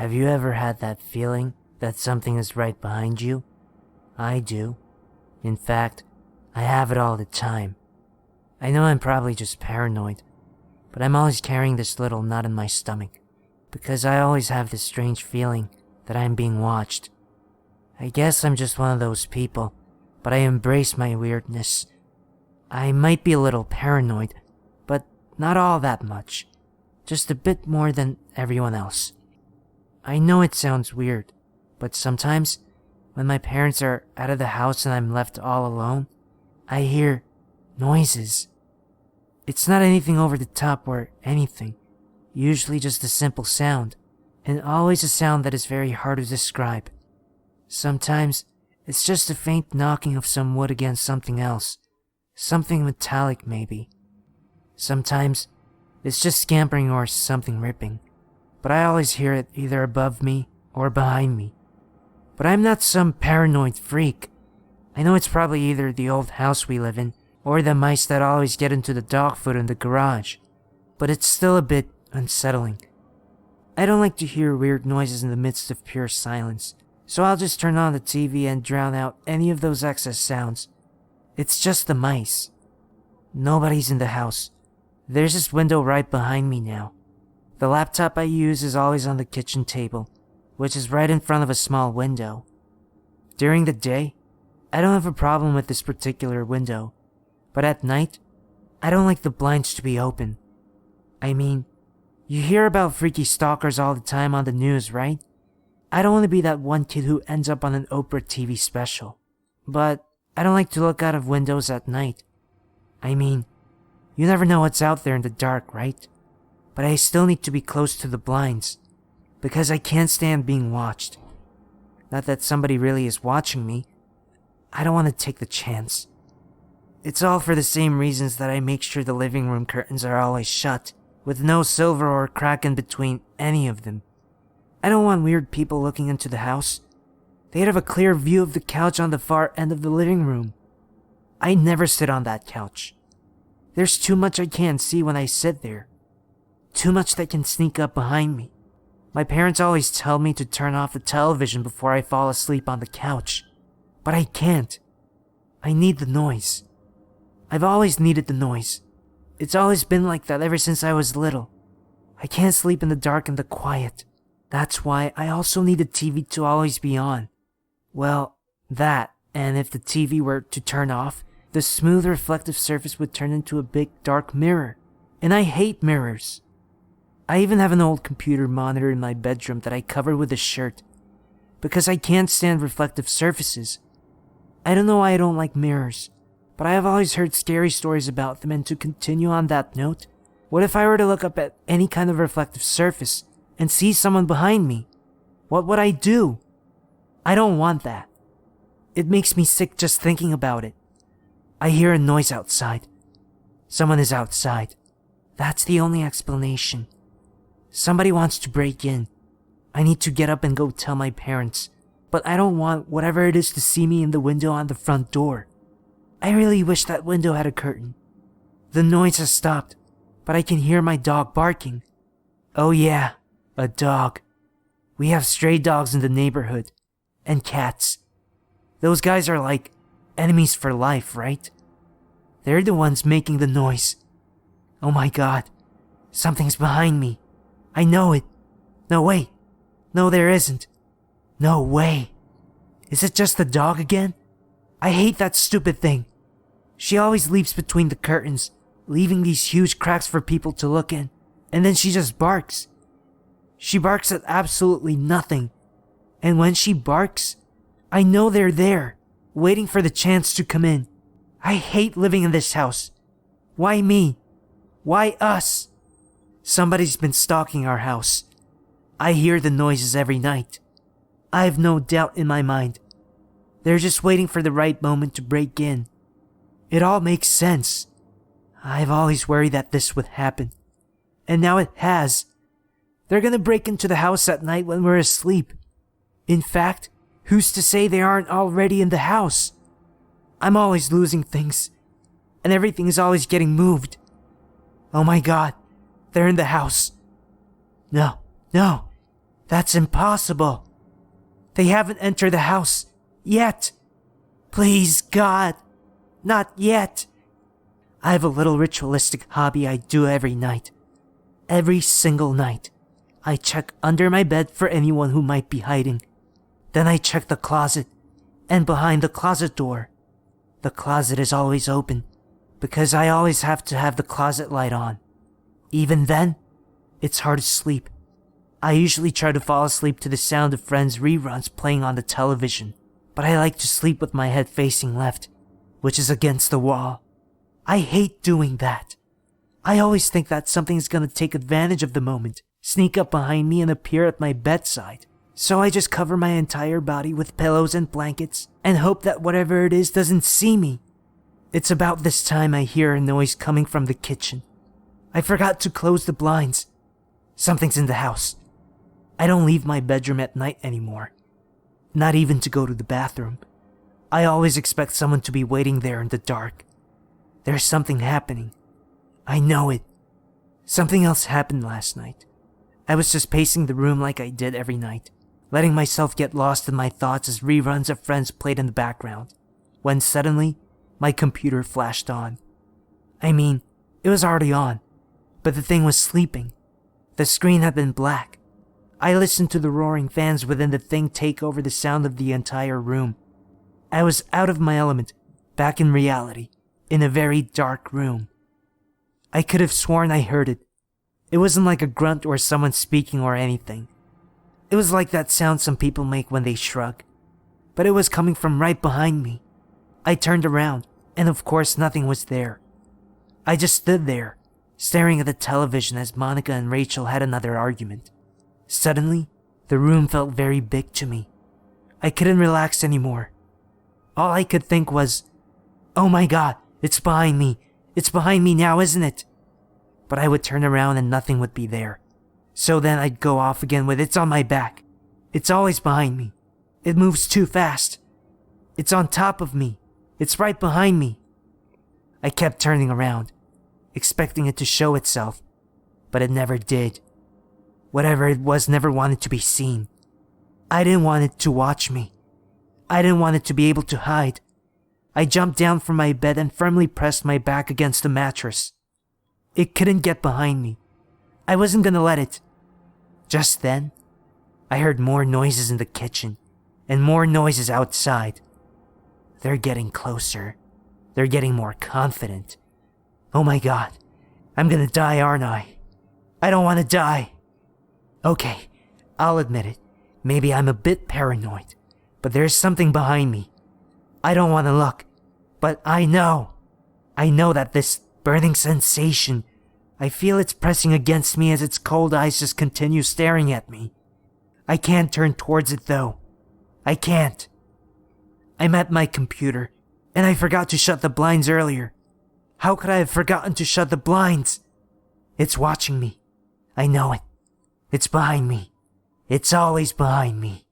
Have you ever had that feeling that something is right behind you? I do. In fact, I have it all the time. I know I'm probably just paranoid, but I'm always carrying this little knot in my stomach, because I always have this strange feeling that I'm being watched. I guess I'm just one of those people, but I embrace my weirdness. I might be a little paranoid, but not all that much. Just a bit more than everyone else. I know it sounds weird, but sometimes, when my parents are out of the house and I'm left all alone, I hear noises. It's not anything over the top or anything, usually just a simple sound, and always a sound that is very hard to describe. Sometimes, it's just a faint knocking of some wood against something else, something metallic maybe. Sometimes, it's just scampering or something ripping, but I always hear it either above me or behind me. But I'm not some paranoid freak. I know it's probably either the old house we live in or the mice that always get into the dog food in the garage, but it's still a bit unsettling. I don't like to hear weird noises in the midst of pure silence, so I'll just turn on the TV and drown out any of those excess sounds. It's just the mice. Nobody's in the house. There's this window right behind me now. The laptop I use is always on the kitchen table, which is right in front of a small window. During the day, I don't have a problem with this particular window, but at night, I don't like the blinds to be open. I mean, you hear about freaky stalkers all the time on the news, right? I don't want to be that one kid who ends up on an Oprah TV special. But I don't like to look out of windows at night. I mean, you never know what's out there in the dark, right? But I still need to be close to the blinds, because I can't stand being watched. Not that somebody really is watching me. I don't want to take the chance. It's all for the same reasons that I make sure the living room curtains are always shut, with no silver or crack in between any of them. I don't want weird people looking into the house. They'd have a clear view of the couch on the far end of the living room. I never sit on that couch. There's too much I can't see when I sit there. Too much that can sneak up behind me. My parents always tell me to turn off the television before I fall asleep on the couch. But I can't. I need the noise. I've always needed the noise. It's always been like that ever since I was little. I can't sleep in the dark and the quiet. That's why I also need the TV to always be on. Well, that, and if the TV were to turn off, the smooth reflective surface would turn into a big dark mirror. And I hate mirrors. I even have an old computer monitor in my bedroom that I cover with a shirt, because I can't stand reflective surfaces. I don't know why I don't like mirrors, but I have always heard scary stories about them, and to continue on that note, what if I were to look up at any kind of reflective surface and see someone behind me? What would I do? I don't want that. It makes me sick just thinking about it. I hear a noise outside. Someone is outside. That's the only explanation. Somebody wants to break in. I need to get up and go tell my parents, but I don't want whatever it is to see me in the window on the front door. I really wish that window had a curtain. The noise has stopped, but I can hear my dog barking. Oh yeah, a dog. We have stray dogs in the neighborhood, and cats. Those guys are like enemies for life, right? They're the ones making the noise. Oh my god, something's behind me. I know it. No, wait. No, there isn't. No way. Is it just the dog again? I hate that stupid thing. She always leaps between the curtains, leaving these huge cracks for people to look in, and then she just barks. She barks at absolutely nothing. And when she barks, I know they're there, waiting for the chance to come in. I hate living in this house. Why me? Why us? Somebody's been stalking our house. I hear the noises every night. I have no doubt in my mind. They're just waiting for the right moment to break in. It all makes sense. I've always worried that this would happen. And now it has. They're gonna break into the house at night when we're asleep. In fact, who's to say they aren't already in the house? I'm always losing things, and everything is always getting moved. Oh my god, they're in the house. No, That's impossible. They haven't entered the house yet. Please, God, not yet. I have a little ritualistic hobby I do every night. Every single night, I check under my bed for anyone who might be hiding. Then I check the closet, and behind the closet door. The closet is always open, because I always have to have the closet light on. Even then, it's hard to sleep. I usually try to fall asleep to the sound of Friends reruns playing on the television, but I like to sleep with my head facing left, which is against the wall. I hate doing that. I always think that something's gonna take advantage of the moment, sneak up behind me and appear at my bedside. So I just cover my entire body with pillows and blankets and hope that whatever it is doesn't see me. It's about this time I hear a noise coming from the kitchen. I forgot to close the blinds. Something's in the house. I don't leave my bedroom at night anymore. Not even to go to the bathroom. I always expect someone to be waiting there in the dark. There's something happening. I know it. Something else happened last night. I was just pacing the room like I did every night, letting myself get lost in my thoughts as reruns of Friends played in the background, when suddenly, my computer flashed on. I mean, it was already on, but the thing was sleeping. The screen had been black. I listened to the roaring fans within the thing take over the sound of the entire room. I was out of my element, back in reality, in a very dark room. I could have sworn I heard it. It wasn't like a grunt or someone speaking or anything. It was like that sound some people make when they shrug. But it was coming from right behind me. I turned around, and of course nothing was there. I just stood there, staring at the television as Monica and Rachel had another argument. Suddenly, the room felt very big to me. I couldn't relax anymore. All I could think was, oh my God, it's behind me. It's behind me now, isn't it? But I would turn around and nothing would be there. So then I'd go off again with it's on my back. It's always behind me. It moves too fast. It's on top of me. It's right behind me. I kept turning around, expecting it to show itself, but it never did. Whatever it was never wanted to be seen. I didn't want it to watch me. I didn't want it to be able to hide. I jumped down from my bed and firmly pressed my back against the mattress. It couldn't get behind me. I wasn't gonna let it. Just then, I heard more noises in the kitchen and more noises outside. They're getting closer. They're getting more confident. Oh my God, I'm gonna die, aren't I? I don't want to die. Okay, I'll admit it. Maybe I'm a bit paranoid, but there's something behind me. I don't want to look, but I know. I know that this burning sensation, I feel it's pressing against me as its cold eyes just continue staring at me. I can't turn towards it though. I can't. I'm at my computer, and I forgot to shut the blinds earlier. How could I have forgotten to shut the blinds? It's watching me. I know it. It's behind me. It's always behind me.